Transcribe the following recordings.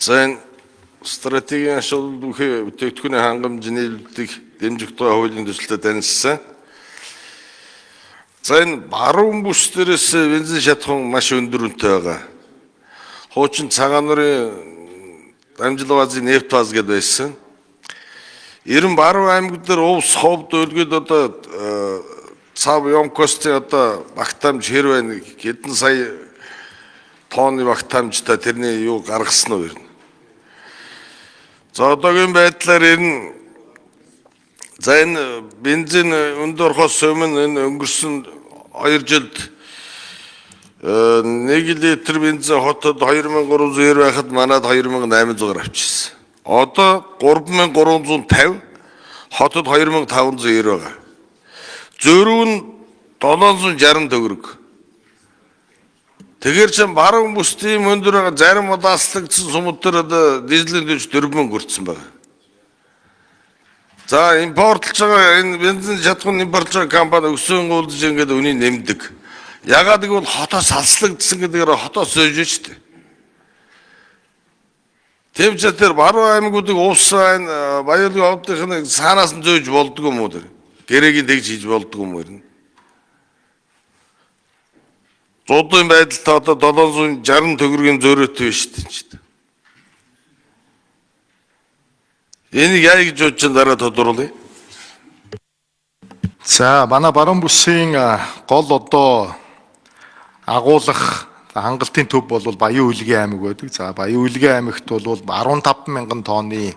За энэ стратегийн ашиглал бүхий бүтээгдэхүүний хангамж нийлүүлэлтийг дэмжих тухай хуулийн төслөд танилцсан. За энэ баруун бүс дээрээс бензин шатахуун маш өндөр үнэтэй байгаа. Хуучин цагаан нурын дамжлага базын нефт баз гэдээ байсан. 90 баруун аймаг дээр Увс, Ховд, Өлгөд одоо цав Ёмкостой одоо багтаамж хэр байна? Хэдэн сая тонны багтаамжтай тэрний юу гаргасан уу юм. За одоогийн байдлаар энэ за энэ бензин өндөр орохоос өмнө энэ өнгөрсөн 2 жилд 1 литр бензин хотод 2390 байхад манад 2800-аар авчихсан. Одоо 3350, хотод 2590 байгаа. Зөрүү нь 760 төгрөг. Тэгэхээр ч баруун бүс тийм өндөр байгаа зарим удаслагдсан сумууд дээр одоо дизелийн дэвш 4000 хүрсэн байна. За импортлж байгаа энэ бензин шатхуун импортлж байгаа компани өссөн гүйлж ингээд үнийг нэмдэг. Ягаад гэвэл хотоос салслагдсан гэдгээр хотоос зөөж штэ. Тэмч тэр баруун аймагуудыг уусаа энэ Баялгийн овдынхны саанаас нь зөөж болдгоо юм уу тэр. Гэрэгийн тэгж хийж болдгоо юм уу. Зодын байдалтай одоо 760 төгрөгийн зөөрөөтэй биш шүү дээ. Энийг яа гэж бодож дараа тодруулъя. За манай баруун бүсийн гол одоо агуулгах хангалтын төв бол Баян Үлгийн аймаг байдаг. За Баян Үлгийн аймагт бол 15,000 тонны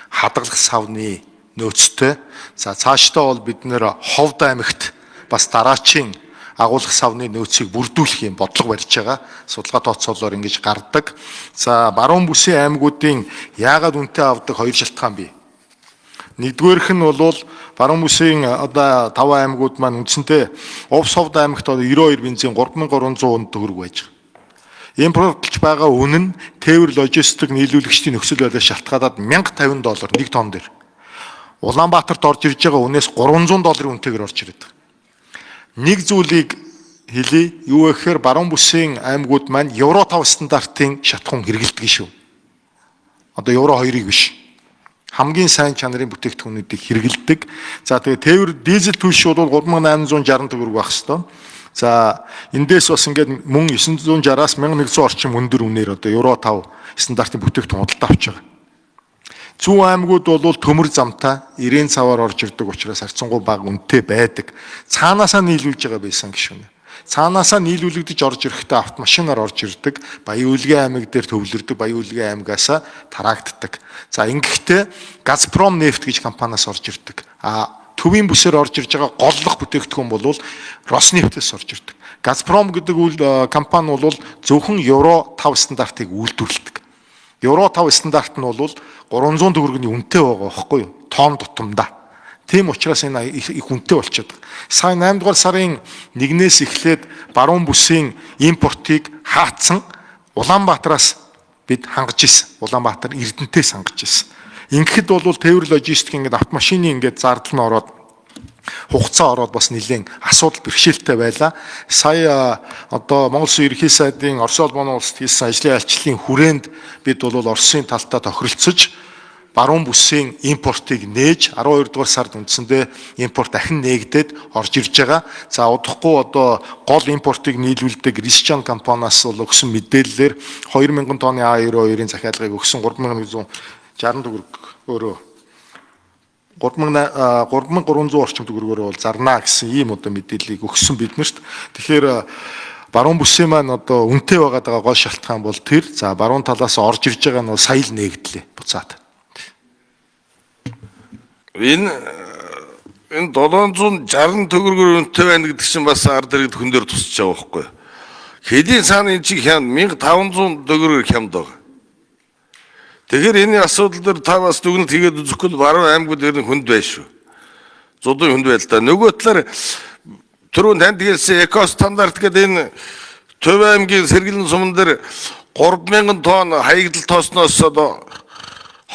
хадгалах савны нөөцтэй. За цаашдаа бол бид нэр Ховд аймагт бас дараачийн агуулгах савны нөөцийг бүрдүүлэх юм бодлого барьж байгаа. Судалгаа тооцоолоор ингэж гардаг. За баруун бүсийн аймагуудын яагаад үнэтэй авдаг хоёр шалтгаан бий. Нэгдүгээрх нь бол баруун бүсийн одоо 5 аймагуд маань үндсэндээ Увс, Ховд аймагт одоо 92 бензин 3300 төгрөг байж байгаа. Импортлж байгаа үнэ нь тээвэр логистик нийлүүлэгчдийн нөхцөл байдлаас шалтгаалаад $1050 1 тонн дээр. Улаанбаатарт орж ирж байгаа үнээс $300 үнэтэйгээр орж ирээд байгаа. Нэг зүйлийг хэлье, юу гэхээр баруун бүсийн аймагуд маань Евро 5 стандартын шатхуун хэрэгэлдэг шүү. Одоо Евро 2-ыг биш. Хамгийн сайн чанарын бүтээгдэхүүнүүдийг хэрэгэлдэг. За тэгээ тээвэр дизель түлш бол 3860 төгрөг байх хэвээр. За эндээс бас ингээд мөн 960-аас 1100 орчим өндөр үнээр одоо Евро 5 стандартын бүтээгдэхүүн худалдаа авч байгаа. Зүүн аймагуд бол төмөр замтай 90 цаваар орж ирдэг учраас харьцангуй бага үнэтэй байдаг. Цаанаасаа нийлүүлж байгаа байсан гişүнэ. Цаанаасаа нийлүүлэгдэж орж ирэхдээ автомашинаар орж ирдэг. Баян Үлгийн аймаг дээр төвлөрдөг. Баян Үлгийн аймагаас тараагддаг. За ингэхдээ Газпром нефт гэж компаниас орж ирдэг. Төвийн бүсээр орж ирж байгаа голлох бүтээгдэхүүн бол Роснефтээс орж ирдэг. Газпром гэдэг компани бол зөвхөн Евро 5 стандартыг үйлдвэрлэдэг. Евро 5 стандарт нь бол 300 төгрөгийн үнэтэй байгаа байхгүй юу? Тонн тутамдаа. Тийм учраас энэ их үнэтэй болчиход байгаа. Сая 8 дугаар сарын 1-ээс эхлээд баруун бүсийн импортыг хаацсан Улаанбаатараас бид хангаж ирсэн. Улаанбаатар Эрдэнэтээс хангаж ирсэн. Ингээд бол тээвэр логистик ингээд автомашины ингээд зардал нь ороод хугацаа ороод бас нэлээд асуудал бэрхшээлтэй байлаа. Сая одоо Монгол Улсын ерөнхий сайдын Орос улбаны улсад хийсэн ажлын айлчлалын хүрээнд бид бол Оросын талтай тохиролцож баруун бүсийн импортыг нээж 12 дугаар сард үндсэндээ импорт дахин нээгдээд орж ирж байгаа. За удахгүй одоо гол импортыг нийлүүлдэг Рисчан компаниас бол өгсөн мэдээллээр 2000 тонны А92-ийн захиалгыг өгсөн 3160 төгрөг өөрөө 3300 орчим төгрөгөөр бол зарнаа гэсэн ийм одоо мэдээллийг өгсөн биднэрт. Тэгэхээр баруун бүсийн маань одоо үнэтэй байгаа гол шалтгаан бол тэр. За баруун талаас орж ирж байгаа нь бол сая л нээгдлээ буцаад. Энэ 760 төгрөгөөр үнэтэй байна гэдэг чинь бас ард иргэд хүн дээр тусч байгаа байхгүй. Хэдийн цаана энэ чинь хямд 1500 төгрөгөөр хямд байгаа. Тэгэхээр энэ асуудал дээр та бас дүгнэлт хийгээд үзэхгүй баруун аймагуд ер нь хүнд байна шүү. Зодын хүнд байл та. Нөгөө талаар түрүүн танд хэлсэн эко стандарт гэдэг энэ Төв аймгийн сэргэлэн суман дээр 3000 тонн хаягдал тоосноос одоо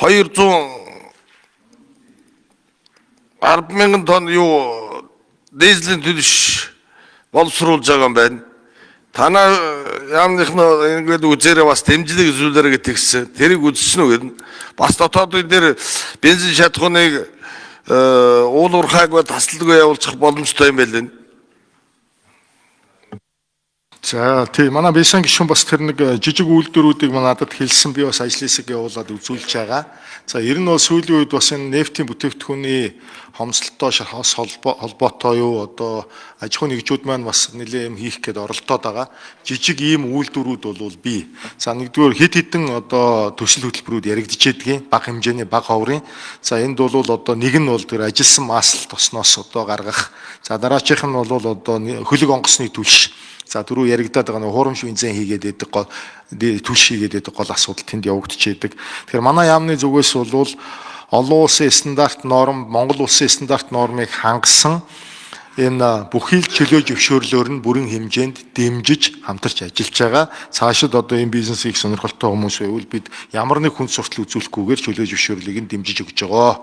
210,000 тонн юу дизелийн төлөш боловсруулж байгаа юм байна. Танаа яамныхны ингээд үзээрээ бас дэмжлэг зүйлээрээ гэтгсэн. Тэрийг үзсэн үү гэдэг. Бас дотоодын дээр бензин шатхууныг уул уурхайг тасалгүй явуулчих боломжтой юм байлээ. За тий манай Бэсэн гишүүн бас тэр нэг жижиг үйлдвэрүүдийг надад хэлсэн, би бас ажил хэсэг явуулаад үзүүлж байгаа. За ер нь бол сүүлийн үед бас энэ нефтийн бүтээгдэхүүний хомсолтой хос холбоотой юу одоо аж ахуйн нэгжүүд маань бас нэлээд юм хийх гээд оролдоод байгаа. Жижиг ийм үйлдвэрүүд бол бий. За нэгдүгээр хэд хэдэн одоо төсөл хөтөлбөрүүд яригдчихэд бага хэмжээний бага ховрын. За энд бол одоо нэг нь бол тэр ажилсан маслт тосноос одоо гаргах. За дараачих нь бол одоо хөлөг онгоцны түлш. За түрүү яригадаад байгаа нэг хуурамч бензин хийгээд байдаг гол түлш хийгээд байдаг гол асуудал тэнд явагдчихэйдэг. Тэгэхээр манай яамны зүгээс бол олон улсын стандарт норм, Монгол улсын стандарт нормыг хангасан энэ бүхий л чөлөө зөвшөөрлөөр нь бүрэн хэмжээнд дэмжиж хамтарч ажиллаж байгаа. Цаашид одоо энэ бизнесийг сонирхолтой хүмүүс байвал бид ямар нэг хүн суртал үзүүлэхгүйгээр чөлөө зөвшөөрлийг нь дэмжиж өгч байгаа.